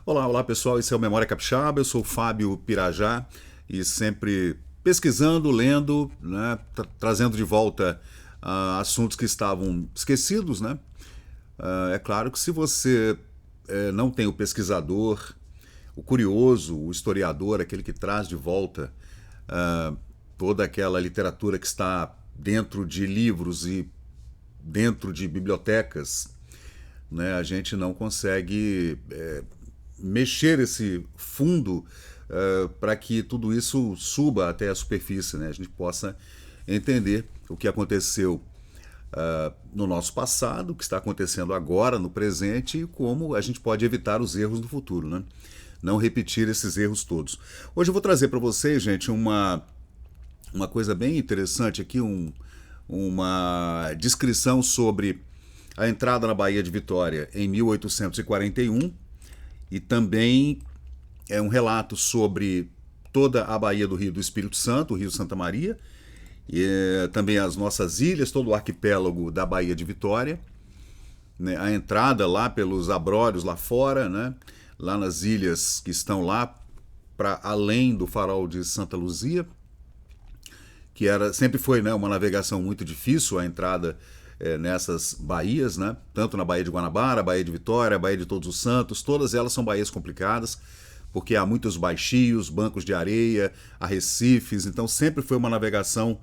Olá, olá pessoal, esse é o Memória Capixaba, eu sou o Fábio Pirajá e sempre pesquisando, lendo, né, trazendo de volta assuntos que estavam esquecidos, né? É claro que se você não tem o pesquisador, o curioso, o historiador, aquele que traz de volta ah, toda aquela literatura que está dentro de livros e dentro de bibliotecas, né, a gente não consegue mexer esse fundo para que tudo isso suba até a superfície, né? A gente possa entender o que aconteceu no nosso passado, o que está acontecendo agora, no presente, e como a gente pode evitar os erros no futuro, né? Não repetir esses erros todos. Hoje eu vou trazer para vocês, gente, uma coisa bem interessante aqui, uma descrição sobre a entrada na Baía de Vitória em 1841 e também é um relato sobre toda a Baía do Rio do Espírito Santo, o Rio Santa Maria, e também as nossas ilhas, todo o arquipélago da Baía de Vitória, né, a entrada lá pelos abrolhos lá fora, né, lá nas ilhas que estão lá para além do farol de Santa Luzia, que sempre foi, né, uma navegação muito difícil a entrada nessas baías, né? Tanto na Baía de Guanabara, Baía de Vitória, Baía de Todos os Santos, todas elas são baías complicadas, porque há muitos baixios, bancos de areia, arrecifes, então sempre foi uma navegação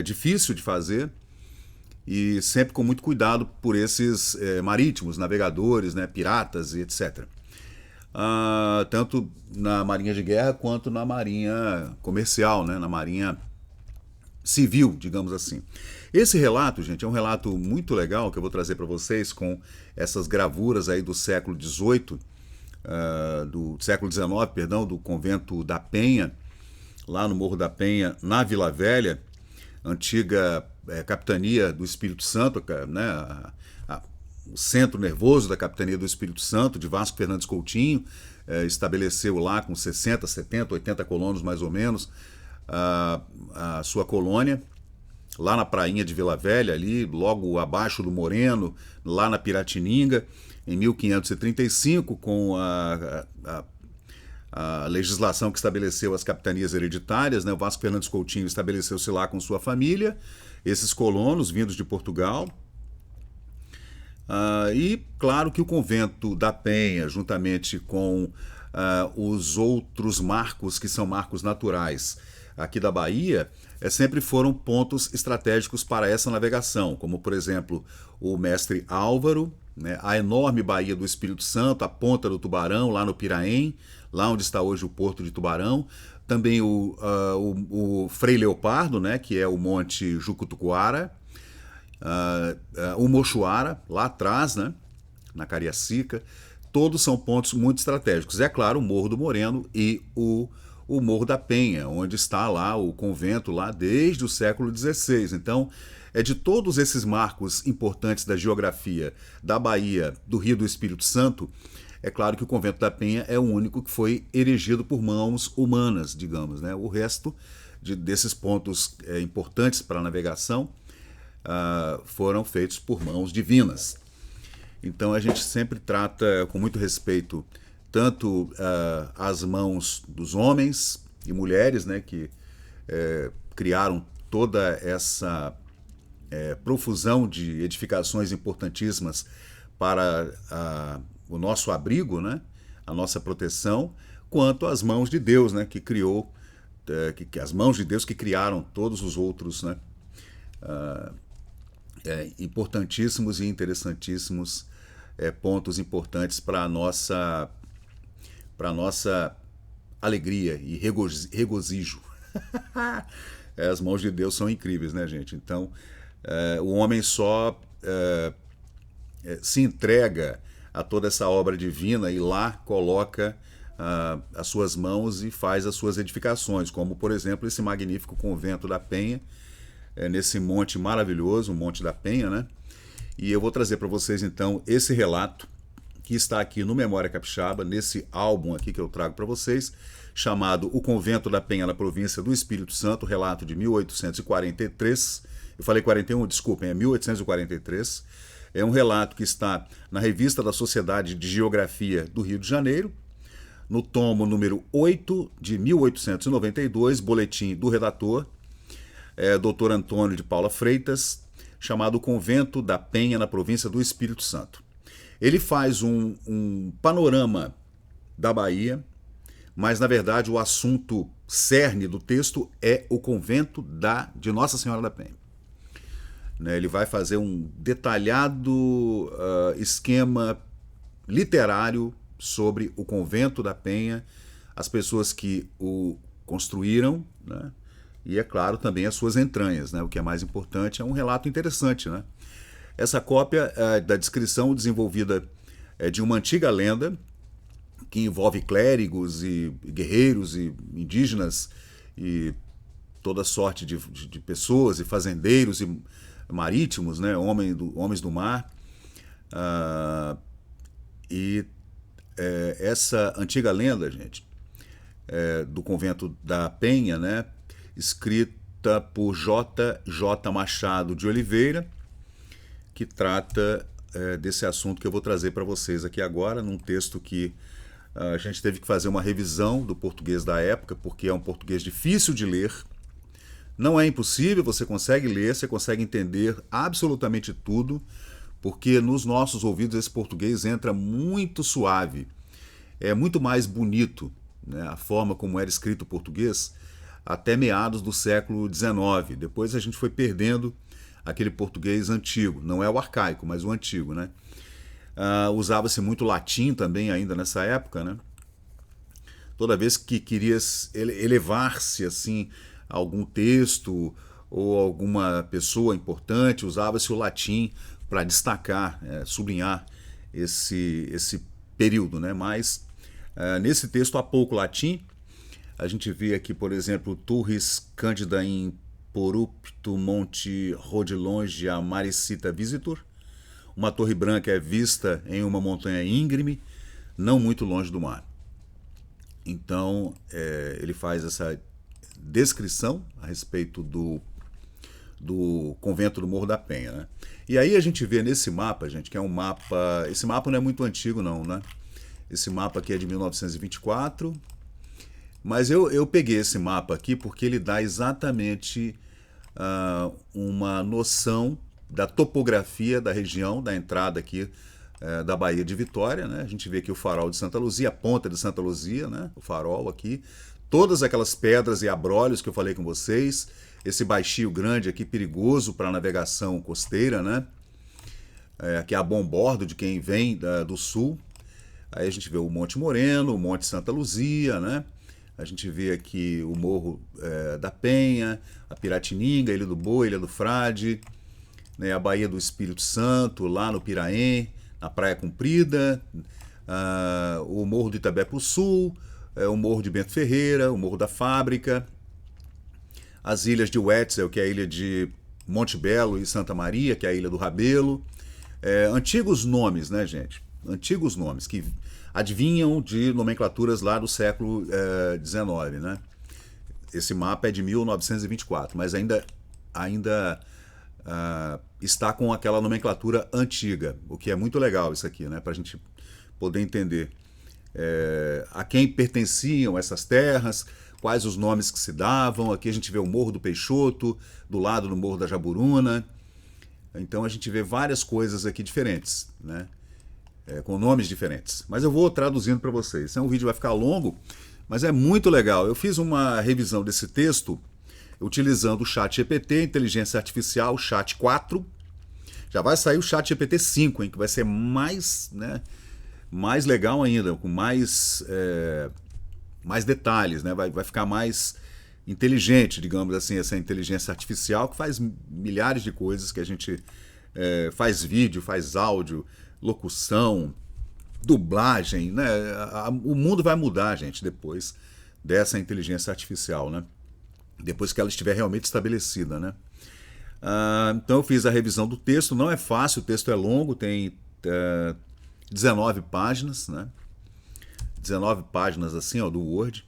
difícil de fazer e sempre com muito cuidado por esses marítimos, navegadores, né, piratas e etc. Tanto na marinha de guerra quanto na marinha comercial, né, na marinha civil, digamos assim. Esse relato, gente, é um relato muito legal que eu vou trazer para vocês com essas gravuras aí do século XVIII, do século XIX, perdão, do convento da Penha, lá no Morro da Penha, na Vila Velha, antiga capitania do Espírito Santo, né, o centro nervoso da capitania do Espírito Santo, de Vasco Fernandes Coutinho, estabeleceu lá com 60, 70, 80 colonos mais ou menos, a sua colônia, lá na prainha de Vila Velha, ali, logo abaixo do Moreno, lá na Piratininga, em 1535, com a legislação que estabeleceu as capitanias hereditárias, né? O Vasco Fernandes Coutinho estabeleceu-se lá com sua família, esses colonos vindos de Portugal. E claro que o convento da Penha, juntamente com os outros marcos que são marcos naturais aqui da Bahia, sempre foram pontos estratégicos para essa navegação, como por exemplo o Mestre Álvaro, né, a enorme Baía do Espírito Santo, a Ponta do Tubarão, lá no Piraém, lá onde está hoje o Porto de Tubarão, também o Frei Leopardo, né, que é o Monte Jucutuquara, o Mochuara, lá atrás, né, na Cariacica, todos são pontos muito estratégicos. É claro, o Morro do Moreno e o Morro da Penha, onde está lá o convento lá desde o século XVI. Então, de todos esses marcos importantes da geografia da Bahia, do Rio do Espírito Santo, é claro que o convento da Penha é o único que foi erigido por mãos humanas, digamos, né? O resto desses pontos importantes para a navegação foram feitos por mãos divinas. Então a gente sempre trata com muito respeito tanto as mãos dos homens e mulheres, né, que criaram toda essa profusão de edificações importantíssimas para o nosso abrigo, né, a nossa proteção, quanto as mãos de Deus, né, que criou, as mãos de Deus que criaram todos os outros, né, importantíssimos e interessantíssimos pontos importantes para a nossa alegria e regozijo. As mãos de Deus são incríveis, né, gente? Então, o homem só se entrega a toda essa obra divina e lá coloca as suas mãos e faz as suas edificações, como, por exemplo, esse magnífico convento da Penha, nesse monte maravilhoso, o Monte da Penha, né? E eu vou trazer para vocês, então, esse relato que está aqui no Memória Capixaba, nesse álbum aqui que eu trago para vocês, chamado O Convento da Penha na Província do Espírito Santo, relato de 1843. Eu falei 41, desculpem, é 1843. É um relato que está na Revista da Sociedade de Geografia do Rio de Janeiro, no tomo número 8 de 1892, boletim do redator, Dr. Antônio de Paula Freitas, chamado Convento da Penha, na província do Espírito Santo. Ele faz um panorama da Bahia, mas na verdade o assunto cerne do texto é o convento de Nossa Senhora da Penha. Ele vai fazer um detalhado esquema literário sobre o convento da Penha, as pessoas que o construíram, né? E, é claro, também as suas entranhas, né? O que é mais importante, é um relato interessante, né? Essa cópia da descrição desenvolvida de uma antiga lenda que envolve clérigos e guerreiros e indígenas e toda sorte de pessoas e fazendeiros e marítimos, né? Homens do mar. Essa antiga lenda, gente, do convento da Penha, né? Escrita por J. Machado de Oliveira, que trata desse assunto que eu vou trazer para vocês aqui agora, num texto que a gente teve que fazer uma revisão do português da época, porque é um português difícil de ler. Não é impossível, você consegue ler, você consegue entender absolutamente tudo, porque nos nossos ouvidos esse português entra muito suave. É muito mais bonito, né, a forma como era escrito o português até meados do século XIX. Depois a gente foi perdendo aquele português antigo, não é o arcaico, mas o antigo, né? Usava-se muito latim também ainda nessa época, né? Toda vez que querias elevar-se assim a algum texto ou alguma pessoa importante, usava-se o latim para destacar, sublinhar esse período, né? Mas nesse texto há pouco latim. A gente vê aqui, por exemplo, Turris Cândida in Porupto Monte Rodilonge a Maricita Visitor. Uma torre branca é vista em uma montanha íngreme, não muito longe do mar. Então, ele faz essa descrição a respeito do convento do Morro da Penha, né? E aí a gente vê nesse mapa, gente, que é um mapa... Esse mapa não é muito antigo, não, né? Esse mapa aqui é de 1924... Mas eu peguei esse mapa aqui porque ele dá exatamente uma noção da topografia da região, da entrada aqui da Baía de Vitória, né? A gente vê aqui o farol de Santa Luzia, a ponta de Santa Luzia, né? O farol aqui, todas aquelas pedras e abrolhos que eu falei com vocês, esse baixio grande aqui, perigoso para a navegação costeira, né? Aqui é a bombordo de quem vem do sul. Aí a gente vê o Monte Moreno, o Monte Santa Luzia, né? A gente vê aqui o Morro da Penha, a Piratininga, a Ilha do Boi, a Ilha do Frade, né, a Baía do Espírito Santo, lá no Piraém, na Praia Comprida, o Morro do Itabé pro Sul, o Morro de Bento Ferreira, o Morro da Fábrica, as ilhas de Wetzel, que é a ilha de Monte Belo, e Santa Maria, que é a Ilha do Rabelo. Antigos nomes, né, gente? Antigos nomes que adivinham de nomenclaturas lá do século XIX, né? Esse mapa é de 1924, mas ainda está com aquela nomenclatura antiga, o que é muito legal isso aqui, né? Para a gente poder entender a quem pertenciam essas terras, quais os nomes que se davam. Aqui a gente vê o Morro do Peixoto, do lado do Morro da Jaburuna. Então a gente vê várias coisas aqui diferentes, né? Com nomes diferentes. Mas eu vou traduzindo para vocês. O vídeo vai ficar longo, mas é muito legal. Eu fiz uma revisão desse texto utilizando o ChatGPT, inteligência artificial, Chat 4. Já vai sair o ChatGPT 5, hein, que vai ser mais, né, mais legal ainda, com mais detalhes, né? Vai ficar mais inteligente, digamos assim, essa inteligência artificial que faz milhares de coisas que a gente faz vídeo, faz áudio, locução, dublagem, né? O mundo vai mudar, gente, depois dessa inteligência artificial, né? Depois que ela estiver realmente estabelecida, né? Então eu fiz a revisão do texto. Não é fácil, o texto é longo, tem 19 páginas, né? 19 páginas assim, ó, do Word.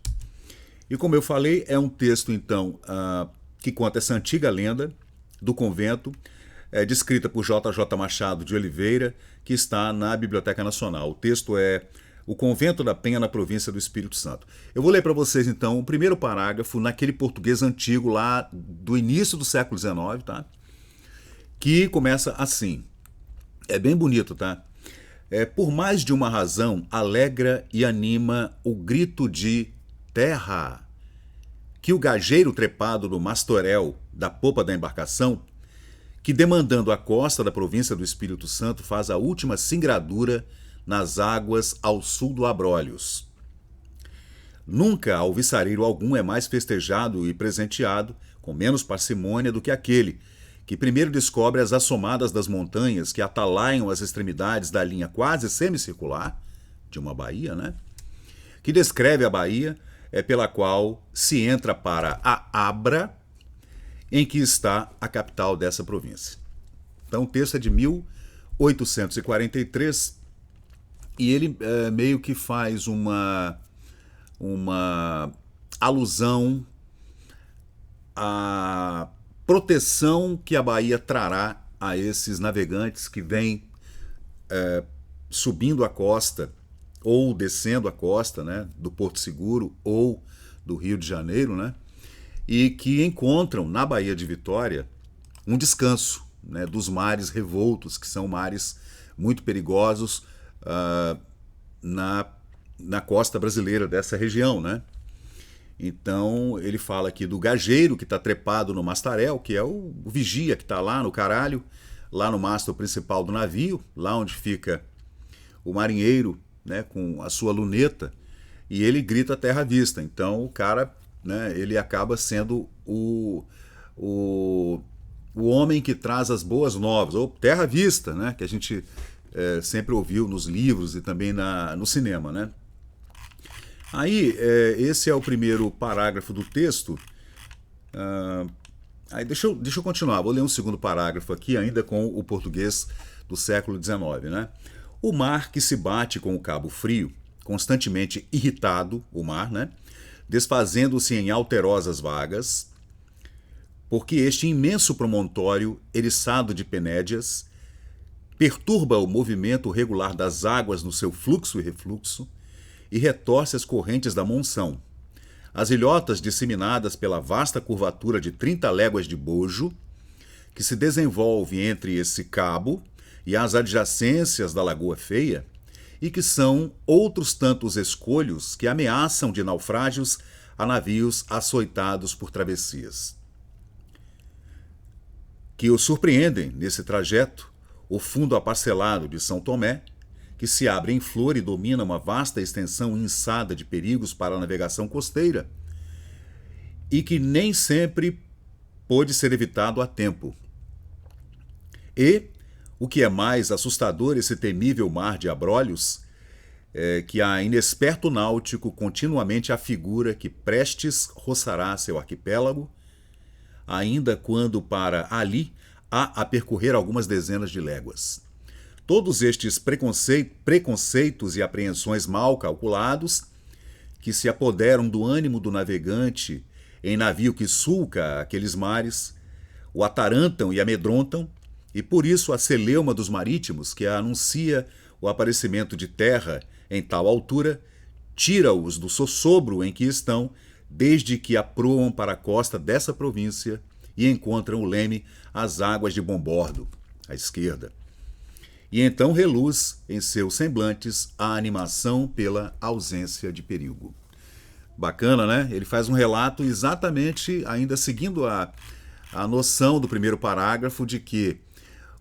E como eu falei, é um texto, então, que conta essa antiga lenda do convento. descrita por J.J. Machado de Oliveira, que está na Biblioteca Nacional. O texto é O Convento da Penha na Província do Espírito Santo. Eu vou ler para vocês, então, o primeiro parágrafo naquele português antigo lá do início do século XIX, tá? Que começa assim. É bem bonito, tá? Por mais de uma razão, alegra e anima o grito de terra, que o gajeiro trepado no mastorel da popa da embarcação, que demandando a costa da província do Espírito Santo, faz a última singradura nas águas ao sul do Abrolhos. Nunca alviçareiro algum é mais festejado e presenteado, com menos parcimônia, do que aquele que primeiro descobre as assomadas das montanhas que atalaiam as extremidades da linha quase semicircular de uma baía, né? Que descreve a baía pela qual se entra para a Abra, em que está a capital dessa província. Então o texto é de 1843 e ele meio que faz uma alusão à proteção que a Bahia trará a esses navegantes que vêm subindo a costa ou descendo a costa, né, do Porto Seguro ou do Rio de Janeiro, né, e que encontram na Baía de Vitória um descanso, né, dos mares revoltos, que são mares muito perigosos na costa brasileira dessa região, né? Então ele fala aqui do gajeiro que está trepado no mastarel, que é o vigia que está lá no caralho, lá no mastro principal do navio, lá onde fica o marinheiro, né, com a sua luneta, e ele grita terra à vista. Então o cara, né, ele acaba sendo o homem que traz as boas novas, ou terra à vista, né, que a gente sempre ouviu nos livros e também no cinema, né? Aí, esse é o primeiro parágrafo do texto. Aí deixa eu continuar, vou ler um segundo parágrafo aqui, ainda com o português do século XIX, né? O mar que se bate com o Cabo Frio, constantemente irritado, o mar, né? Desfazendo-se em alterosas vagas, porque este imenso promontório, eriçado de penédias, perturba o movimento regular das águas no seu fluxo e refluxo, e retorce as correntes da monção. As ilhotas disseminadas pela vasta curvatura de 30 léguas de bojo, que se desenvolve entre esse cabo e as adjacências da Lagoa Feia, e que são outros tantos escolhos que ameaçam de naufrágios a navios açoitados por travessias. Que o surpreendem, nesse trajeto, o fundo aparcelado de São Tomé, que se abre em flor e domina uma vasta extensão inçada de perigos para a navegação costeira, e que nem sempre pôde ser evitado a tempo. E, o que é mais assustador, esse temível mar de abrolhos, que a inexperto náutico continuamente afigura que prestes roçará seu arquipélago, ainda quando para ali há a percorrer algumas dezenas de léguas. Todos estes preconceitos e apreensões mal calculados, que se apoderam do ânimo do navegante em navio que sulca aqueles mares, o atarantam e amedrontam, e por isso a celeuma dos marítimos, que anuncia o aparecimento de terra em tal altura, tira-os do sossobro em que estão, desde que aproam para a costa dessa província e encontram o leme às águas de bombordo, à esquerda. E então reluz em seus semblantes a animação pela ausência de perigo. Bacana, né? Ele faz um relato exatamente, ainda seguindo a noção do primeiro parágrafo, de que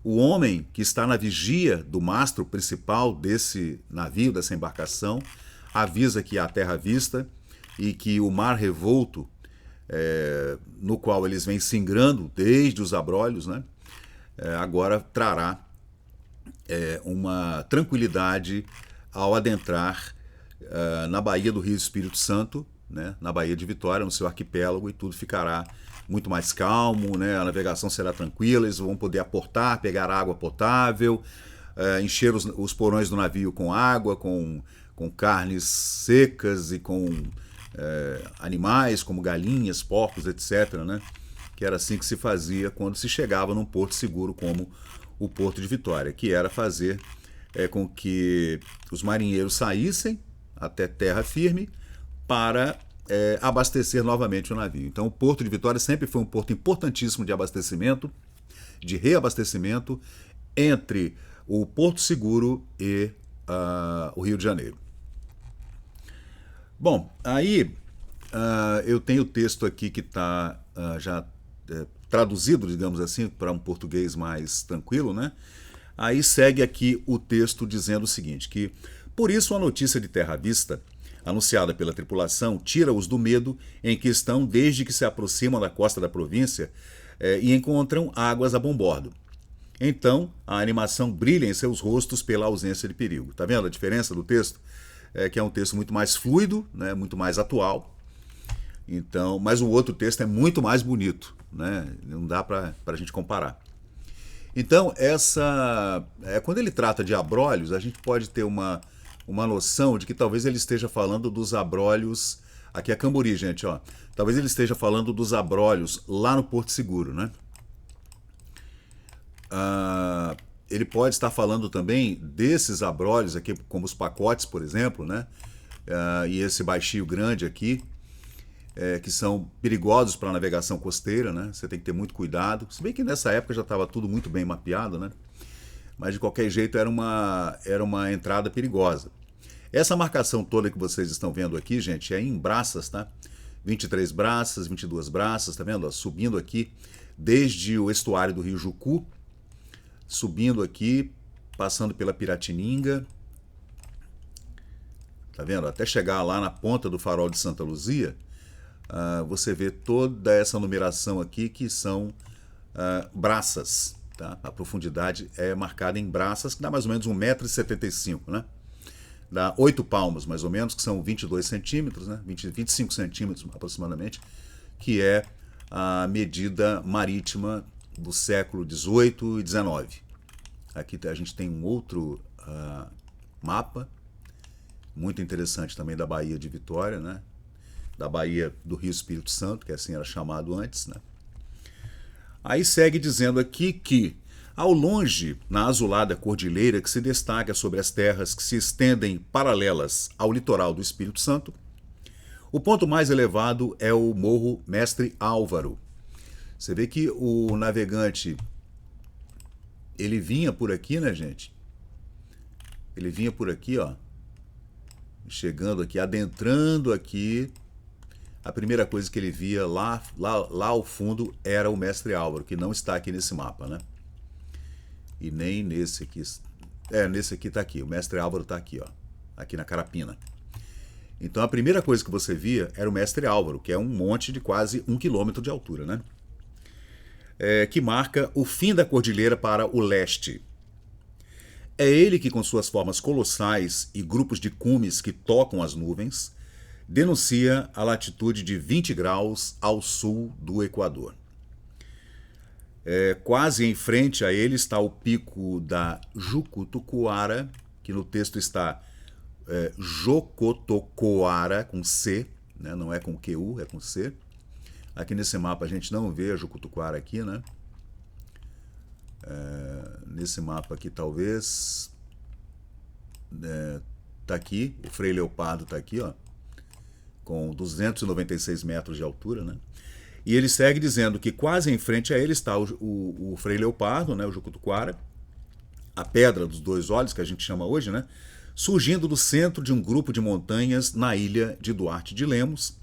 o homem que está na vigia do mastro principal desse navio, dessa embarcação, avisa que há terra à vista e que o mar revolto, no qual eles vêm singrando desde os abrolhos, né? Agora trará uma tranquilidade ao adentrar na Baía do Rio Espírito Santo, né, na Baía de Vitória, no seu arquipélago, e tudo ficará muito mais calmo, né, a navegação será tranquila, eles vão poder aportar, pegar água potável, encher os porões do navio com água, com carnes secas e com animais como galinhas, porcos, etc., né, que era assim que se fazia quando se chegava num porto seguro como o Porto de Vitória, que era fazer com que os marinheiros saíssem até terra firme para abastecer novamente o navio. Então o Porto de Vitória sempre foi um porto importantíssimo de abastecimento, de reabastecimento entre o Porto Seguro e o Rio de Janeiro. Bom, aí eu tenho o texto aqui que está já traduzido, digamos assim, para um português mais tranquilo, né? Aí segue aqui o texto dizendo o seguinte, que por isso a notícia de terra à vista, anunciada pela tripulação, tira-os do medo em que estão desde que se aproximam da costa da província e encontram águas a bom bordo. Então, a animação brilha em seus rostos pela ausência de perigo. Tá vendo a diferença do texto? Que é um texto muito mais fluido, né, muito mais atual. Então, mas o outro texto é muito mais bonito, né? Não dá para a gente comparar. Então, quando ele trata de abrolhos, a gente pode ter uma noção de que talvez ele esteja falando dos abrolhos. Aqui é Cambori, gente, ó. Talvez ele esteja falando dos abrolhos lá no Porto Seguro, né? Ele pode estar falando também desses abrolhos aqui, como os pacotes, por exemplo, né? E esse baixio grande aqui, que são perigosos para a navegação costeira, né? Você tem que ter muito cuidado. Se bem que nessa época já estava tudo muito bem mapeado, né? Mas de qualquer jeito era uma entrada perigosa. Essa marcação toda que vocês estão vendo aqui, gente, é em braças, tá? 23 braças, 22 braças, tá vendo? Subindo aqui desde o estuário do Rio Jucu, subindo aqui, passando pela Piratininga, tá vendo? Até chegar lá na ponta do farol de Santa Luzia, você vê toda essa numeração aqui que são braças, tá? A profundidade é marcada em braças, que dá mais ou menos 1,75 m, né? Dá 8 palmos, mais ou menos, que são 22 centímetros, né? 25 centímetros aproximadamente, que é a medida marítima do século XVIII e XIX. Aqui a gente tem um outro mapa, muito interessante também da Baía de Vitória, né? Da Baía do Rio Espírito Santo, que assim era chamado antes, né? Aí segue dizendo aqui que, ao longe, na azulada cordilheira que se destaca sobre as terras que se estendem paralelas ao litoral do Espírito Santo, o ponto mais elevado é o Morro Mestre Álvaro. Você vê que o navegante, ele vinha por aqui, né, gente? Ele vinha por aqui, ó, chegando aqui, adentrando aqui. A primeira coisa que ele via lá ao fundo era o Mestre Álvaro, que não está aqui nesse mapa, né? E nem nesse aqui. Nesse aqui está aqui. O Mestre Álvaro está aqui, ó, aqui na Carapina. Então a primeira coisa que você via era o Mestre Álvaro, que é um monte de quase 1 quilômetro de altura, né? Que marca o fim da cordilheira para o leste. É ele que, com suas formas colossais e grupos de cumes que tocam as nuvens, denuncia a latitude de 20 graus ao sul do Equador. Quase em frente a ele está o pico da Jucutuquara, que no texto está Jocotocoara, com C, né? Não é com QU, é com C. Aqui nesse mapa a gente não vê a Jucutuquara aqui, né? Nesse mapa aqui talvez tá aqui, o Frei Leopardo tá aqui, ó, com 296 metros de altura, né? E ele segue dizendo que quase em frente a ele está o Frei Leopardo, né, o Jucutuquara, a Pedra dos Dois Olhos, que a gente chama hoje, né, surgindo do centro de um grupo de montanhas na ilha de Duarte de Lemos,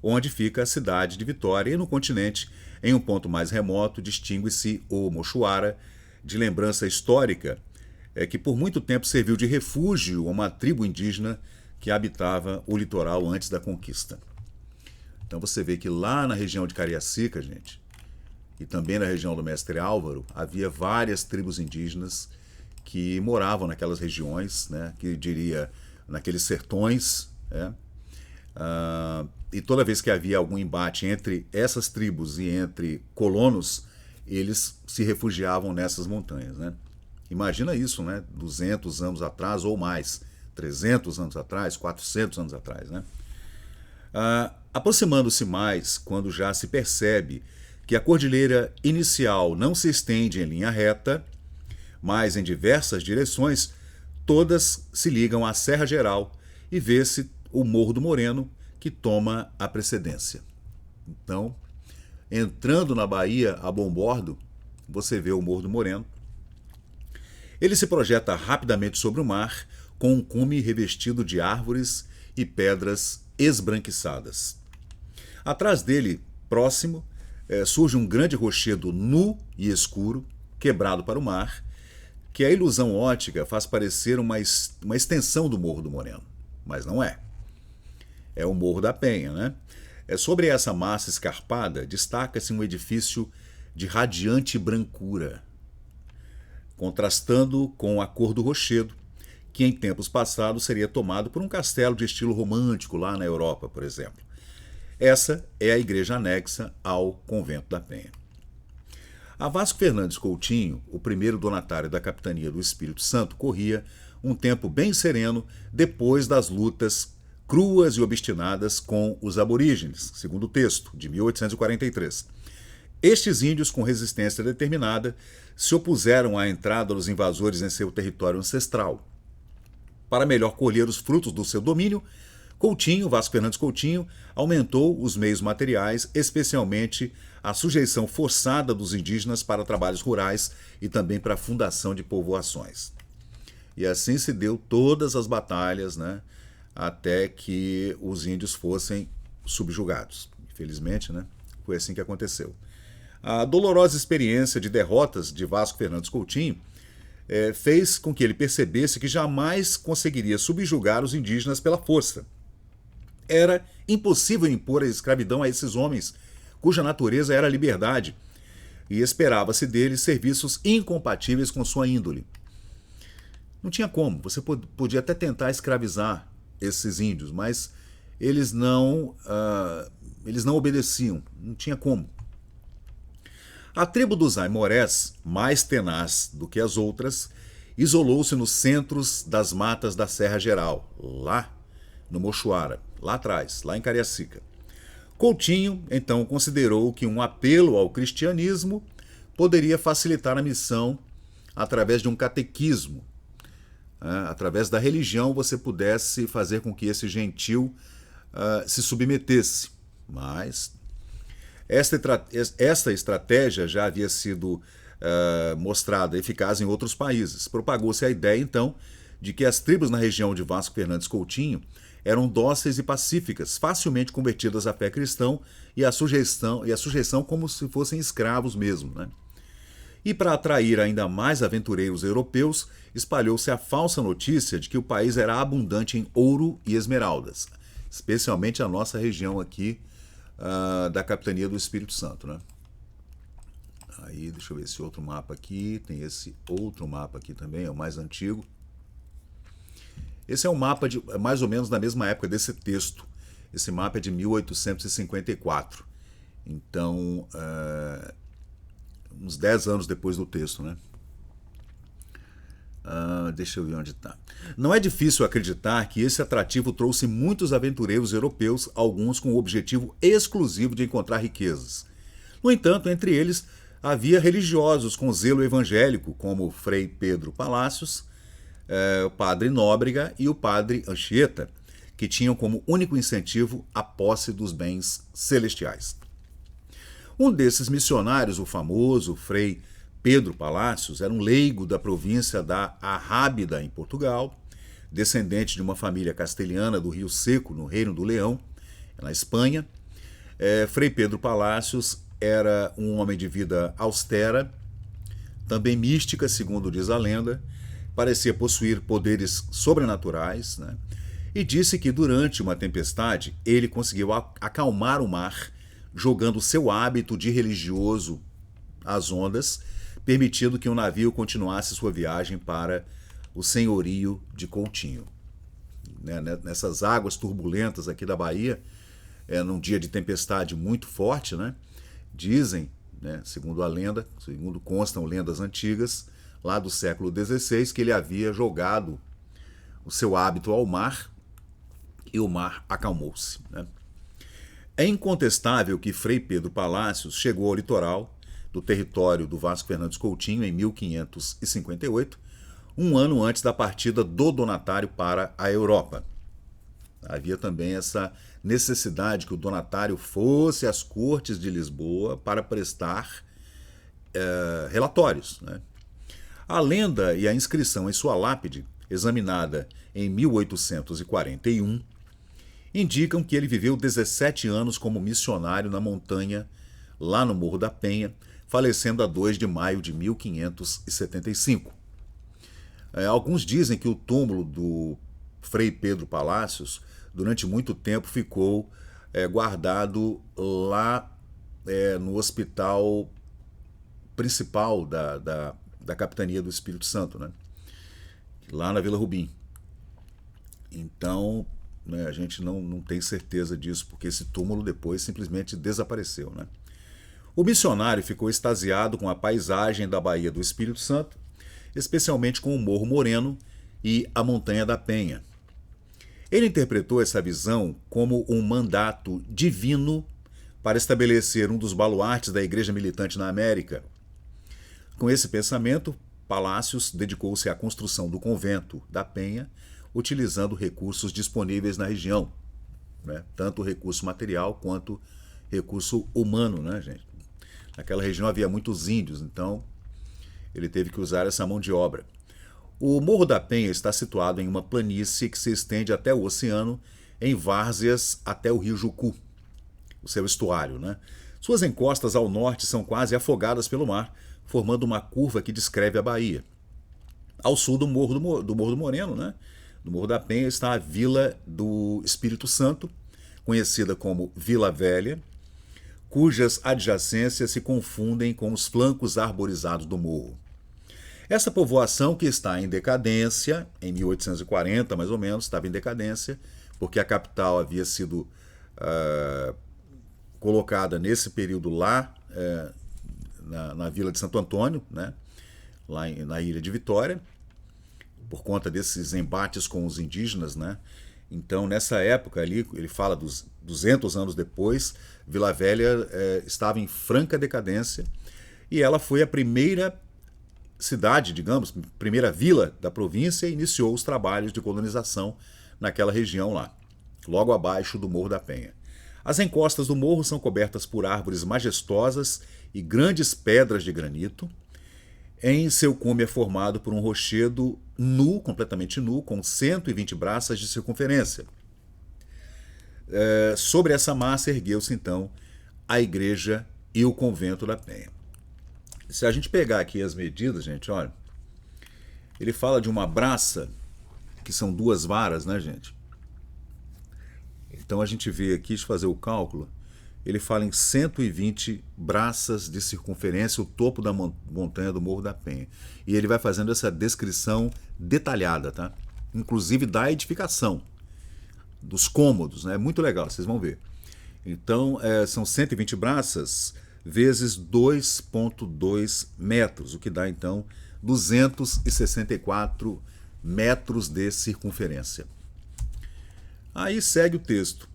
onde fica a cidade de Vitória, e no continente, em um ponto mais remoto, distingue-se o Mochuara, de lembrança histórica, que por muito tempo serviu de refúgio a uma tribo indígena que habitava o litoral antes da conquista. Então você vê que lá na região de Cariacica, gente, e também na região do Mestre Álvaro, havia várias tribos indígenas que moravam naquelas regiões, né, que diria naqueles sertões, né? E toda vez que havia algum embate entre essas tribos e entre colonos, eles se refugiavam nessas montanhas, né? Imagina isso, né? 200 anos atrás ou mais, 300 anos atrás, 400 anos atrás, né? Aproximando-se mais, quando já se percebe que a cordilheira inicial não se estende em linha reta, mas em diversas direções, todas se ligam à Serra Geral e vê-se o Morro do Moreno, que toma a precedência. Então, entrando na Bahia a bombordo, você vê o Morro do Moreno. Ele se projeta rapidamente sobre o mar, com um cume revestido de árvores e pedras esbranquiçadas. Atrás dele, próximo, surge um grande rochedo nu e escuro, quebrado para o mar, que a ilusão óptica faz parecer uma extensão do Morro do Moreno. Mas não é. É o Morro da Penha, né? Sobre essa massa escarpada, destaca-se um edifício de radiante brancura, contrastando com a cor do rochedo, que em tempos passados seria tomado por um castelo de estilo romântico lá na Europa, por exemplo. Essa é a igreja anexa ao Convento da Penha. A Vasco Fernandes Coutinho, o primeiro donatário da capitania do Espírito Santo, corria um tempo bem sereno depois das lutas cruas e obstinadas com os aborígenes, segundo o texto, de 1843. Estes índios, com resistência determinada, se opuseram à entrada dos invasores em seu território ancestral. Para melhor colher os frutos do seu domínio, Vasco Fernandes Coutinho, aumentou os meios materiais, especialmente a sujeição forçada dos indígenas para trabalhos rurais e também para a fundação de povoações. E assim se deu todas as batalhas, né, até que os índios fossem subjugados. Infelizmente, né, foi assim que aconteceu. A dolorosa experiência de derrotas de Vasco Fernandes Coutinho fez com que ele percebesse que jamais conseguiria subjugar os indígenas pela força. Era impossível impor a escravidão a esses homens, cuja natureza era a liberdade, e esperava-se deles serviços incompatíveis com sua índole. Não tinha como, você podia até tentar escravizar esses índios, mas eles não obedeciam, não tinha como. A tribo dos Aimorés, mais tenaz do que as outras, isolou-se nos centros das matas da Serra Geral, lá no Mochuara, lá atrás, lá em Cariacica. Coutinho, então, considerou que um apelo ao cristianismo poderia facilitar a missão através de um catequismo. Através da religião você pudesse fazer com que esse gentil se submetesse. Mas esta estratégia já havia sido mostrada eficaz em outros países. Propagou-se a ideia, então, de que as tribos na região de Vasco Fernandes Coutinho eram dóceis e pacíficas, facilmente convertidas à fé cristã e à sujeição como se fossem escravos mesmo, né? E para atrair ainda mais aventureiros europeus, espalhou-se a falsa notícia de que o país era abundante em ouro e esmeraldas, especialmente a nossa região aqui da capitania do Espírito Santo, né? Aí, deixa eu ver esse outro mapa aqui, tem esse outro mapa aqui também, é o mais antigo. Esse é um mapa de mais ou menos da mesma época desse texto. Esse mapa é de 1854. Então, uns 10 anos depois do texto, né? Deixa eu ver onde está. Não é difícil acreditar que esse atrativo trouxe muitos aventureiros europeus, alguns com o objetivo exclusivo de encontrar riquezas. No entanto, entre eles havia religiosos com zelo evangélico, como o Frei Pedro Palácios, o padre Nóbrega e o padre Anchieta, que tinham como único incentivo a posse dos bens celestiais. Um desses missionários, o famoso Frei Pedro Palácios, era um leigo da província da Arrábida, em Portugal, descendente de uma família castelhana do Rio Seco, no Reino do Leão, na Espanha. Frei Pedro Palácios era um homem de vida austera, também mística, segundo diz a lenda, parecia possuir poderes sobrenaturais, né? E disse que durante uma tempestade ele conseguiu acalmar o mar, jogando seu hábito de religioso às ondas, permitindo que o navio continuasse sua viagem para o senhorio de Coutinho. Nessas águas turbulentas aqui da Bahia, num dia de tempestade muito forte, né? Dizem, né, segundo a lenda, segundo constam lendas antigas, lá do século XVI, que ele havia jogado o seu hábito ao mar e o mar acalmou-se, né? É incontestável que Frei Pedro Palácios chegou ao litoral do território do Vasco Fernandes Coutinho em 1558, um ano antes da partida do donatário para a Europa. Havia também essa necessidade que o donatário fosse às cortes de Lisboa para prestar relatórios. Né? A lenda e a inscrição em sua lápide, examinada em 1841, indicam que ele viveu 17 anos como missionário na montanha, lá no Morro da Penha, falecendo a 2 de maio de 1575. Alguns dizem que o túmulo do Frei Pedro Palácios, durante muito tempo, ficou guardado lá no hospital principal da Capitania do Espírito Santo, né? Lá na Vila Rubim. Então, né, a gente não tem certeza disso, porque esse túmulo depois simplesmente desapareceu. Né? O missionário ficou extasiado com a paisagem da Baía do Espírito Santo, especialmente com o Morro Moreno e a Montanha da Penha. Ele interpretou essa visão como um mandato divino para estabelecer um dos baluartes da Igreja militante na América. Com esse pensamento, Palácios dedicou-se à construção do convento da Penha, utilizando recursos disponíveis na região, né? Tanto recurso material quanto recurso humano, né, gente? Naquela região havia muitos índios, então ele teve que usar essa mão de obra. O Morro da Penha está situado em uma planície que se estende até o oceano, em várzeas até o rio Jucu, o seu estuário, né? Suas encostas ao norte são quase afogadas pelo mar, formando uma curva que descreve a baía. Ao sul do Morro do Moreno, né? No Morro da Penha está a Vila do Espírito Santo, conhecida como Vila Velha, cujas adjacências se confundem com os flancos arborizados do morro. Essa povoação, que está em decadência, em 1840 mais ou menos, estava em decadência, porque a capital havia sido colocada nesse período lá, na Vila de Santo Antônio, né? Lá na Ilha de Vitória, por conta desses embates com os indígenas, né? Então, nessa época ali, ele fala dos 200 anos depois, Vila Velha estava em franca decadência e ela foi a primeira cidade, digamos, primeira vila da província e iniciou os trabalhos de colonização naquela região lá, logo abaixo do Morro da Penha. As encostas do morro são cobertas por árvores majestosas e grandes pedras de granito. Em seu cume é formado por um rochedo nu, completamente nu, com 120 braças de circunferência. Sobre essa massa ergueu-se então a igreja e o convento da Penha. Se a gente pegar aqui as medidas, gente, olha, ele fala de uma braça, que são 2 varas, né, gente? Então a gente vê aqui, deixa eu fazer o cálculo, ele fala em 120 braças de circunferência, o topo da montanha do Morro da Penha. E ele vai fazendo essa descrição detalhada, tá? Inclusive da edificação, dos cômodos, né? Muito legal, vocês vão ver. Então, são 120 braças vezes 2,2 metros, o que dá, então, 264 metros de circunferência. Aí segue o texto.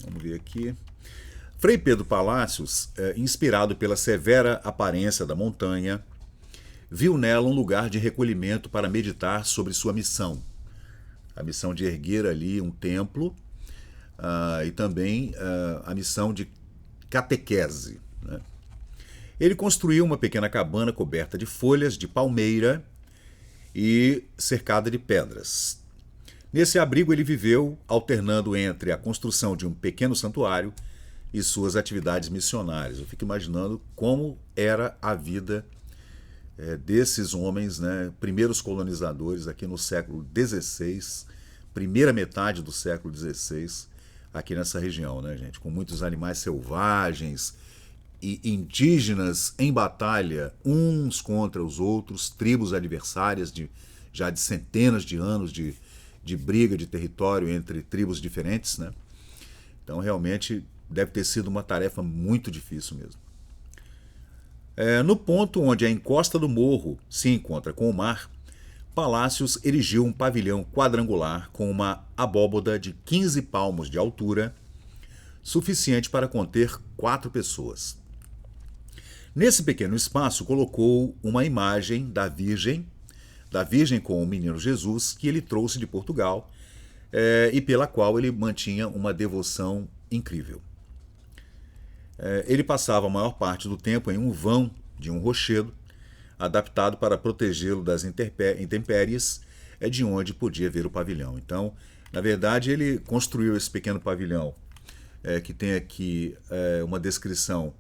Vamos ver aqui. Frei Pedro Palácios, inspirado pela severa aparência da montanha, viu nela um lugar de recolhimento para meditar sobre sua missão. A missão de erguer ali um templo e também a missão de catequese. Né? Ele construiu uma pequena cabana coberta de folhas de palmeira e cercada de pedras. Nesse abrigo ele viveu, alternando entre a construção de um pequeno santuário e suas atividades missionárias. Eu fico imaginando como era a vida desses homens, né, primeiros colonizadores aqui no século XVI, primeira metade do século XVI, aqui nessa região, né, gente? Com muitos animais selvagens e indígenas em batalha uns contra os outros, tribos adversárias já de centenas de anos de briga de território entre tribos diferentes, né? Então, realmente, deve ter sido uma tarefa muito difícil mesmo. No ponto onde a encosta do morro se encontra com o mar, Palácios erigiu um pavilhão quadrangular com uma abóboda de 15 palmos de altura, suficiente para conter 4 pessoas. Nesse pequeno espaço colocou uma imagem da Virgem com o menino Jesus, que ele trouxe de Portugal e pela qual ele mantinha uma devoção incrível. Ele passava a maior parte do tempo em um vão de um rochedo, adaptado para protegê-lo das intempéries, de onde podia ver o pavilhão. Então, na verdade, ele construiu esse pequeno pavilhão, que tem aqui uma descrição.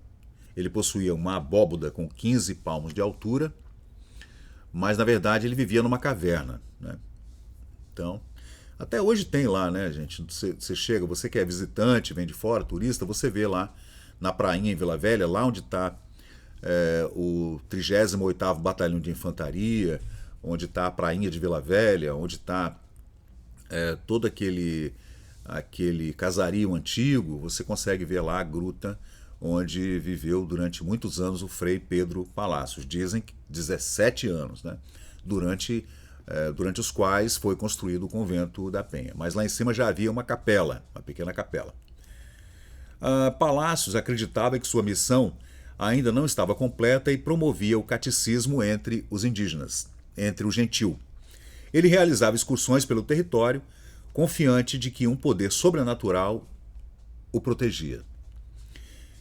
Ele possuía uma abóboda com 15 palmos de altura, mas na verdade ele vivia numa caverna, né? Então, até hoje tem lá, né, gente? Você chega, você que é visitante, vem de fora, turista, você vê lá na prainha em Vila Velha, lá onde está o 38º Batalhão de Infantaria, onde está a prainha de Vila Velha, onde está todo aquele casario antigo. Você consegue ver lá a gruta onde viveu durante muitos anos o Frei Pedro Palácios. Dizem que 17 anos, né? Durante os quais foi construído o convento da Penha. Mas lá em cima já havia uma capela, uma pequena capela. Palácios acreditava que sua missão ainda não estava completa e promovia o catecismo entre os indígenas, entre o gentil. Ele realizava excursões pelo território, confiante de que um poder sobrenatural o protegia.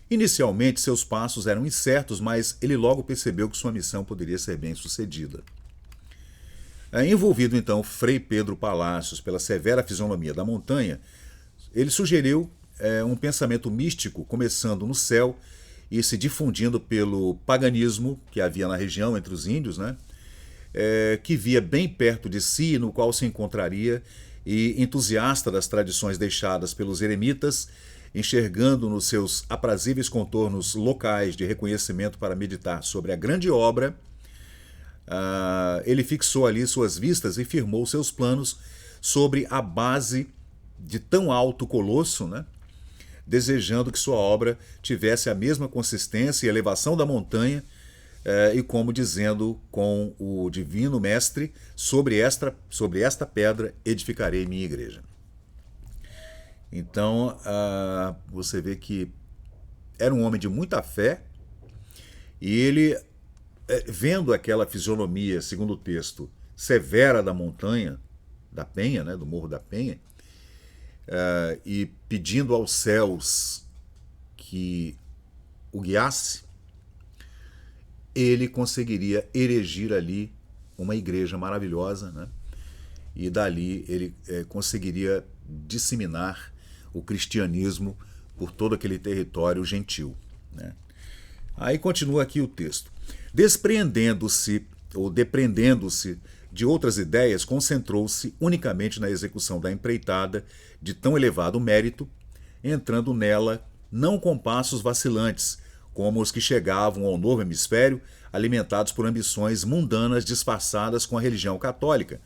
Inicialmente, seus passos eram incertos, mas ele logo percebeu que sua missão poderia ser bem sucedida. Envolvido então Frei Pedro Palácios pela severa fisionomia da montanha, ele sugeriu um pensamento místico começando no céu e se difundindo pelo paganismo que havia na região entre os índios, né? Que via bem perto de si, no qual se encontraria, e entusiasta das tradições deixadas pelos eremitas, enxergando nos seus aprazíveis contornos locais de reconhecimento para meditar sobre a grande obra, ele fixou ali suas vistas e firmou seus planos sobre a base de tão alto colosso, né? Desejando que sua obra tivesse a mesma consistência e elevação da montanha, e como dizendo com o divino mestre, sobre esta pedra edificarei minha igreja. Então, você vê que era um homem de muita fé, e ele, vendo aquela fisionomia, segundo o texto, severa da montanha, da Penha, né, do Morro da Penha, e pedindo aos céus que o guiasse, ele conseguiria erigir ali uma igreja maravilhosa, né? E dali ele conseguiria disseminar o cristianismo por todo aquele território gentil, né? Aí continua aqui o texto. Despreendendo-se ou depreendendo-se de outras ideias, concentrou-se unicamente na execução da empreitada de tão elevado mérito, entrando nela não com passos vacilantes, como os que chegavam ao novo hemisfério, alimentados por ambições mundanas disfarçadas com a religião católica,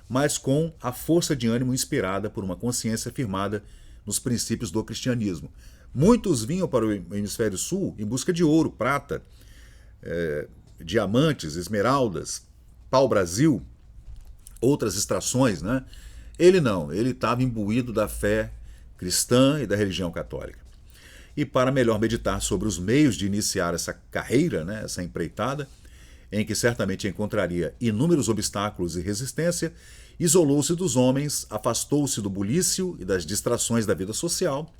mas com a força de ânimo inspirada por uma consciência firmada nos princípios do cristianismo. Muitos vinham para o hemisfério sul em busca de ouro, prata, diamantes, esmeraldas, pau-brasil, outras extrações, né? Ele não, ele estava imbuído da fé cristã e da religião católica. E para melhor meditar sobre os meios de iniciar essa carreira, né, essa empreitada, em que certamente encontraria inúmeros obstáculos e resistência, isolou-se dos homens, afastou-se do bulício e das distrações da vida social,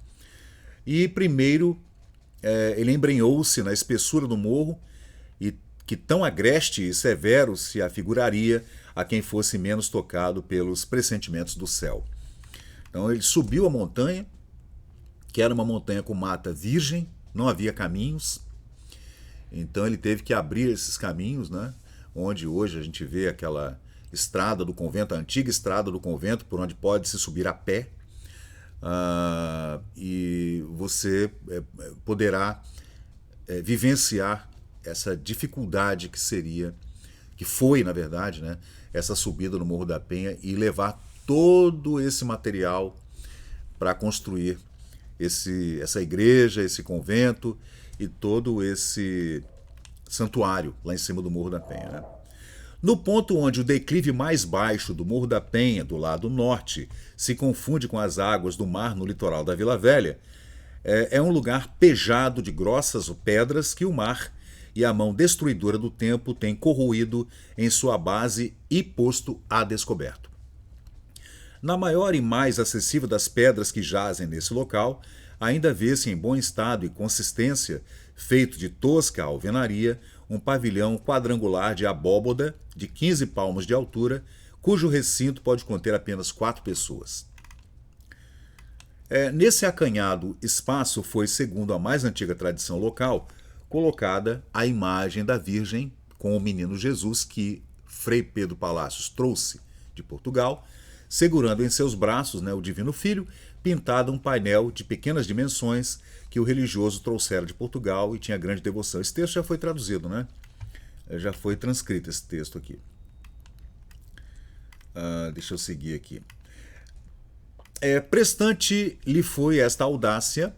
e primeiro ele embrenhou-se na espessura do morro, e que tão agreste e severo se afiguraria a quem fosse menos tocado pelos pressentimentos do céu. Então ele subiu a montanha, que era uma montanha com mata virgem, não havia caminhos, então ele teve que abrir esses caminhos, né? Onde hoje a gente vê aquela estrada do convento, a antiga estrada do convento, por onde pode se subir a pé, e você poderá vivenciar essa dificuldade que foi, na verdade, né, essa subida no Morro da Penha e levar todo esse material para construir essa igreja, esse convento e todo esse santuário lá em cima do Morro da Penha, né? No ponto onde o declive mais baixo do Morro da Penha, do lado norte, se confunde com as águas do mar no litoral da Vila Velha, é um lugar pejado de grossas pedras que o mar e a mão destruidora do tempo têm corroído em sua base e posto a descoberto. Na maior e mais acessível das pedras que jazem nesse local, ainda vê-se em bom estado e consistência, feito de tosca alvenaria, um pavilhão quadrangular de abóboda de 15 palmos de altura, cujo recinto pode conter apenas 4 pessoas. Nesse acanhado espaço foi, segundo a mais antiga tradição local, colocada a imagem da Virgem com o menino Jesus que Frei Pedro Palacios trouxe de Portugal, segurando em seus braços, o Divino Filho, pintado um painel de pequenas dimensões que o religioso trouxera de Portugal e tinha grande devoção. Esse texto já foi traduzido, já foi transcrito esse texto aqui. Deixa eu seguir aqui. Prestante lhe foi esta audácia,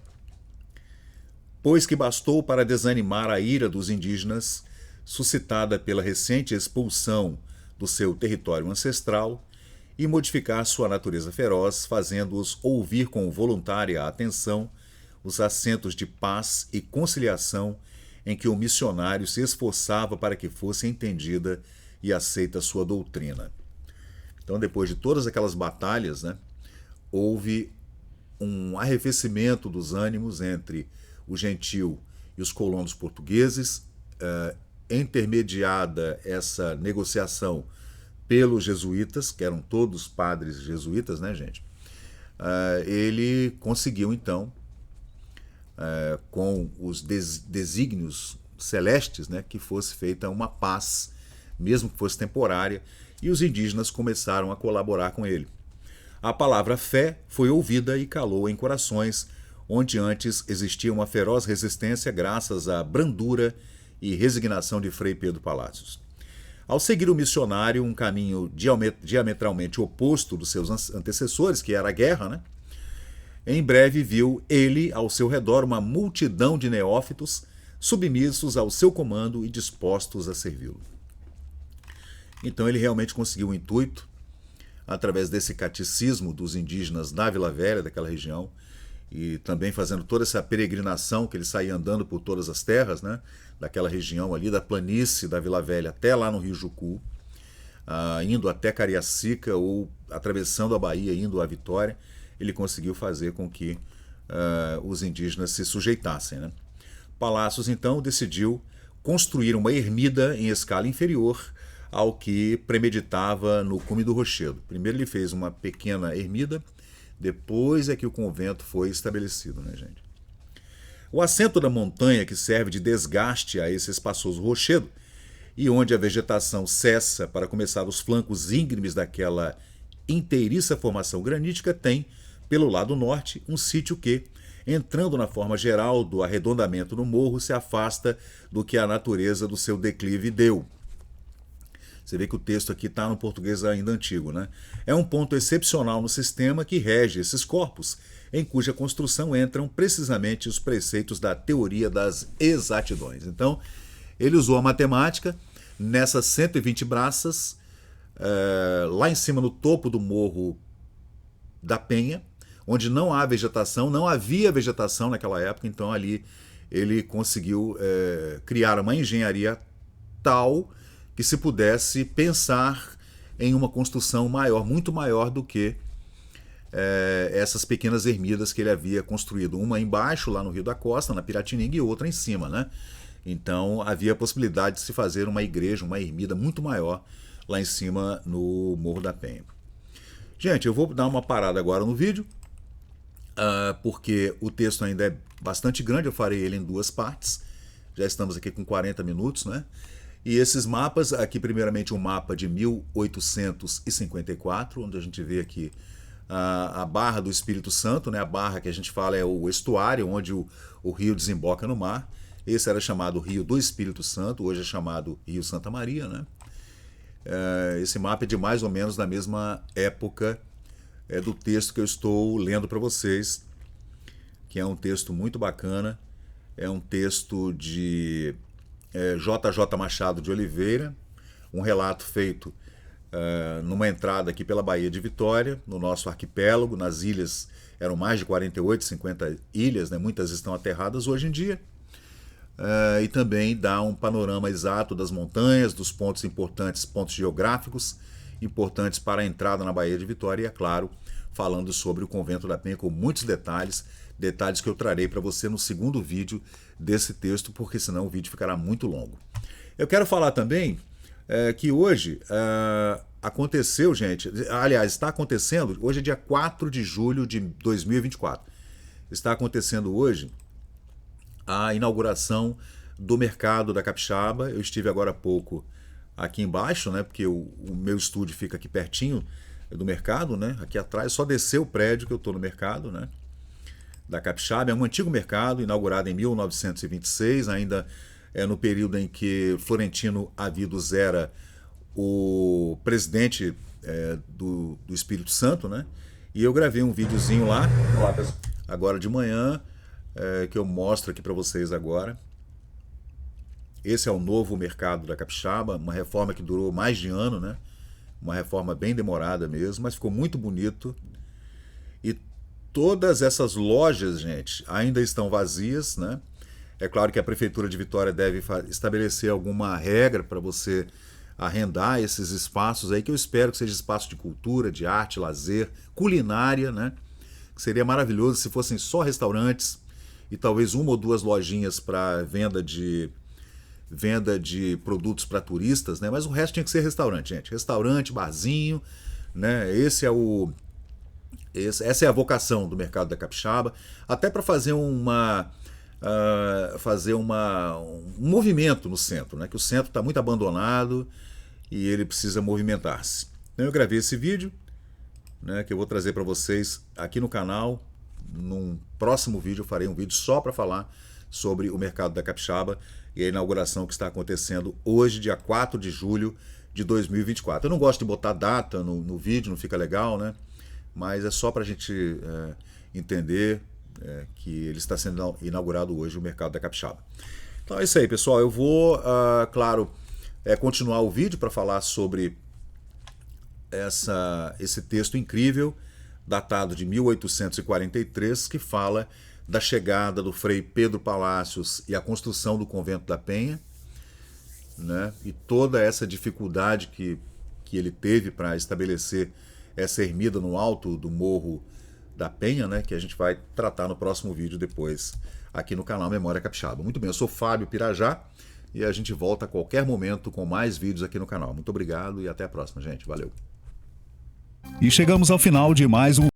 pois que bastou para desanimar a ira dos indígenas, suscitada pela recente expulsão do seu território ancestral, e modificar sua natureza feroz, fazendo-os ouvir com voluntária atenção os acentos de paz e conciliação em que o missionário se esforçava para que fosse entendida e aceita sua doutrina. Então, depois de todas aquelas batalhas, houve um arrefecimento dos ânimos entre o gentil e os colonos portugueses, intermediada essa negociação pelos jesuítas, que eram todos padres jesuítas, gente? Ele conseguiu, então, com os desígnios celestes, que fosse feita uma paz, mesmo que fosse temporária, e os indígenas começaram a colaborar com ele. A palavra fé foi ouvida e calou em corações onde antes existia uma feroz resistência graças à brandura e resignação de Frei Pedro Palacios. Ao seguir o missionário um caminho diametralmente oposto dos seus antecessores, que era a guerra, em breve viu ele ao seu redor uma multidão de neófitos submissos ao seu comando e dispostos a servi-lo. Então ele realmente conseguiu o intuito, através desse catecismo dos indígenas da Vila Velha, daquela região, e também fazendo toda essa peregrinação que ele saía andando por todas as terras, daquela região ali, da planície da Vila Velha até lá no Rio Jucu, indo até Cariacica ou atravessando a Bahia, indo à Vitória, ele conseguiu fazer com que os indígenas se sujeitassem. Palacios, então, decidiu construir uma ermida em escala inferior ao que premeditava no cume do Rochedo. Primeiro ele fez uma pequena ermida, depois é que o convento foi estabelecido, gente? O assento da montanha que serve de desgaste a esse espaçoso rochedo e onde a vegetação cessa para começar os flancos íngremes daquela inteiriça formação granítica tem, pelo lado norte, um sítio que, entrando na forma geral do arredondamento no morro, se afasta do que a natureza do seu declive deu. Você vê que o texto aqui está no português ainda antigo, É um ponto excepcional no sistema que rege esses corpos, em cuja construção entram precisamente os preceitos da teoria das exatidões. Então, ele usou a matemática nessas 120 braças, lá em cima no topo do Morro da Penha, onde não há vegetação, não havia vegetação naquela época, então ali ele conseguiu criar uma engenharia tal que se pudesse pensar em uma construção maior, muito maior do que essas pequenas ermidas que ele havia construído. Uma embaixo, lá no Rio da Costa, na Piratininga, e outra em cima, Então havia a possibilidade de se fazer uma igreja, uma ermida muito maior lá em cima no Morro da Penha. Gente, eu vou dar uma parada agora no vídeo, porque o texto ainda é bastante grande, eu farei ele em 2 partes. Já estamos aqui com 40 minutos, E esses mapas, aqui primeiramente um mapa de 1854, onde a gente vê aqui a Barra do Espírito Santo, A barra que a gente fala é o estuário, onde o rio desemboca no mar. Esse era chamado Rio do Espírito Santo, hoje é chamado Rio Santa Maria, Esse mapa é de mais ou menos da mesma época do texto que eu estou lendo para vocês, que é um texto muito bacana, é um texto de J.J. Machado de Oliveira, um relato feito numa entrada aqui pela Baía de Vitória, no nosso arquipélago. Nas ilhas eram mais de 48, 50 ilhas, né? Muitas estão aterradas hoje em dia. E também dá um panorama exato das montanhas, dos pontos importantes, pontos geográficos importantes para a entrada na Baía de Vitória e, é claro, falando sobre o Convento da Penha com muitos detalhes que eu trarei para você no segundo vídeo desse texto, porque senão o vídeo ficará muito longo. Eu quero falar também que hoje aconteceu, gente, aliás, está acontecendo, hoje é dia 4 de julho de 2024, está acontecendo hoje a inauguração do Mercado da Capixaba. Eu estive agora há pouco aqui embaixo, né, porque o meu estúdio fica aqui pertinho do mercado, né, aqui atrás, só descer o prédio que eu estou no mercado, né, da Capixaba. É um antigo mercado, inaugurado em 1926, ainda no período em que Florentino Avidos era o presidente do Espírito Santo, né, e eu gravei um videozinho lá, agora de manhã, que eu mostro aqui para vocês agora. Esse é o novo Mercado da Capixaba, uma reforma que durou mais de ano, né? Uma reforma bem demorada mesmo, mas ficou muito bonito. E todas essas lojas, gente, ainda estão vazias, né? É claro que a Prefeitura de Vitória deve estabelecer alguma regra para você arrendar esses espaços aí, que eu espero que seja espaço de cultura, de arte, lazer, culinária, né? Que seria maravilhoso se fossem só restaurantes e talvez uma ou duas lojinhas para venda de produtos para turistas, né? Mas o resto tinha que ser restaurante, gente. Restaurante, barzinho, né? Essa é a vocação do Mercado da Capixaba, até para fazer um movimento no centro, né? Que o centro está muito abandonado e ele precisa movimentar-se. Então eu gravei esse vídeo, né, que eu vou trazer para vocês aqui no canal. Num próximo vídeo eu farei um vídeo só para falar sobre o Mercado da Capixaba e a inauguração que está acontecendo hoje, dia 4 de julho de 2024. Eu não gosto de botar data no vídeo, não fica legal, né? Mas é só para a gente entender que ele está sendo inaugurado hoje, o Mercado da Capixaba. Então é isso aí, pessoal. Eu vou, claro, continuar o vídeo para falar sobre esse texto incrível, datado de 1843, que fala da chegada do Frei Pedro Palácios e a construção do Convento da Penha, né? E toda essa dificuldade que ele teve para estabelecer essa ermida no alto do Morro da Penha, né? Que a gente vai tratar no próximo vídeo depois, aqui no canal Memória Capixaba. Muito bem, eu sou Fábio Pirajá e a gente volta a qualquer momento com mais vídeos aqui no canal. Muito obrigado e até a próxima, gente. Valeu! E chegamos ao final de mais um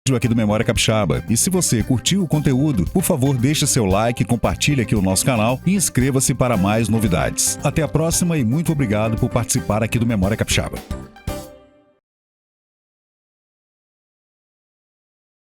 vídeo aqui do Memória Capixaba. E se você curtiu o conteúdo, por favor deixe seu like, compartilhe aqui o nosso canal e inscreva-se para mais novidades. Até a próxima e muito obrigado por participar aqui do Memória Capixaba.